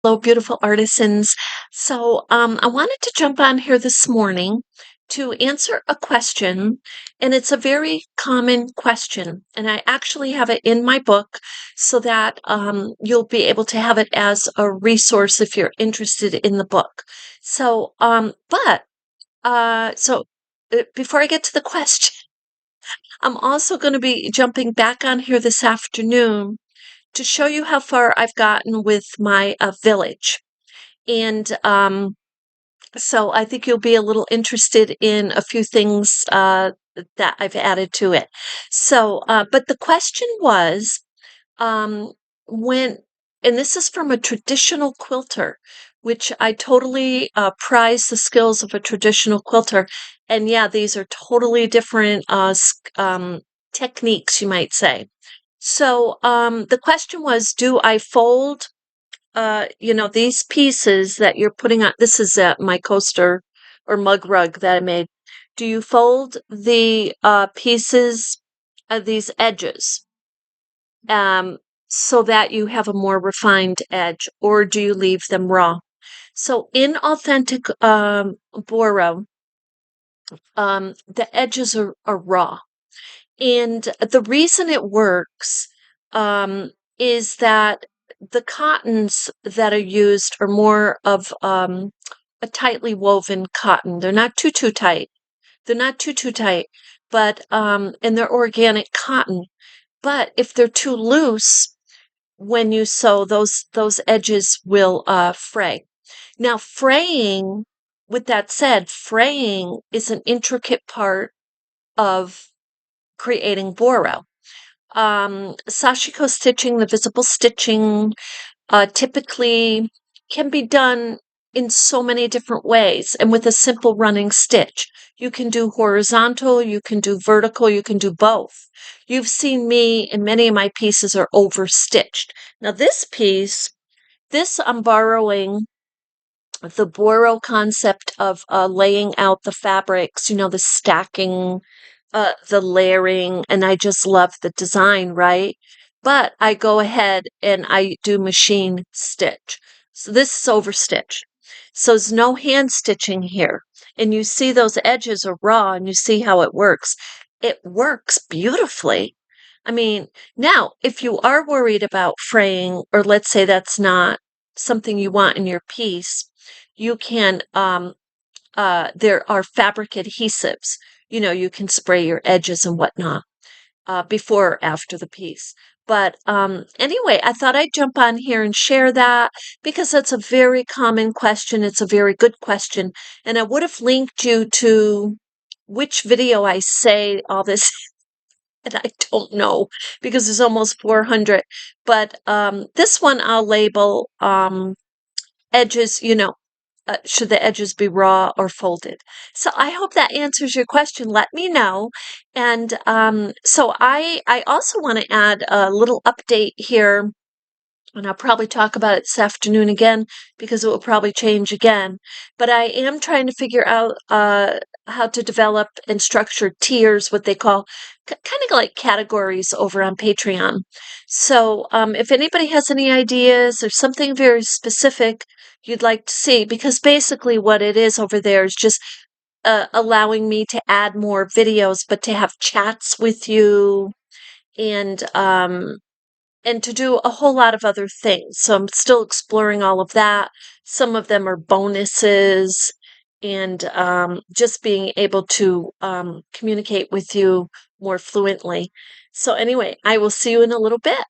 Hello, beautiful artisans. I wanted to jump on here this morning to answer a question, and it's a very common question. And I actually have it in my book so that you'll be able to have it as a resource if you're interested in the book. So, but so Before I get to the question, I'm also going to be jumping back on here this afternoon to show you how far I've gotten with my village. And so I think you'll be a little interested in a few things that I've added to it. But the question was um, when, and this is from a traditional quilter, which I totally prize the skills of a traditional quilter. And yeah, these are totally different techniques, you might say. The question was, do I fold these pieces that you're putting on, this is my coaster or mug rug that I made. Do you fold the pieces of these edges um, so that you have a more refined edge, or do you leave them raw? So in authentic Boro, the edges are raw. And the reason it works is that the cottons that are used are more of a tightly woven cotton. They're not too tight. They're not too tight, but and they're organic cotton. But if they're too loose, when you sew, those edges will fray. Now, fraying, with that said, fraying is an intricate part of creating Boro. Sashiko stitching, the visible stitching, typically can be done in so many different ways and with a simple running stitch. You can do horizontal, you can do vertical, you can do both. You've seen me, and many of my pieces are overstitched. Now this piece, this I'm borrowing the Boro concept of laying out the fabrics, the stacking, the layering, and I just love the design, right? But I go ahead and I do machine stitch. So this is overstitched. So there's no hand stitching here. And you see those edges are raw and you see how it works. It works beautifully. I mean, now, if you are worried about fraying, or let's say that's not something you want in your piece, you can there are fabric adhesives. You can spray your edges and whatnot before or after the piece. But anyway, I thought I'd jump on here and share that because that's a very common question. It's a very good question. And I would have linked you to which video I say all this, and I don't know because there's almost 400. But this one I'll label edges, should the edges be raw or folded? So I hope that answers your question. Let me know. And I also want to add a little update here, and I'll probably talk about it this afternoon again because it will probably change again. But I am trying to figure out how to develop and structure tiers, what they call kind of like categories over on Patreon. So if anybody has any ideas or something very specific you'd like to see, because basically what it is over there is just allowing me to add more videos, but to have chats with you and to do a whole lot of other things. So I'm still exploring all of that. Some of them are bonuses and just being able to communicate with you more fluently. So anyway, I will see you in a little bit.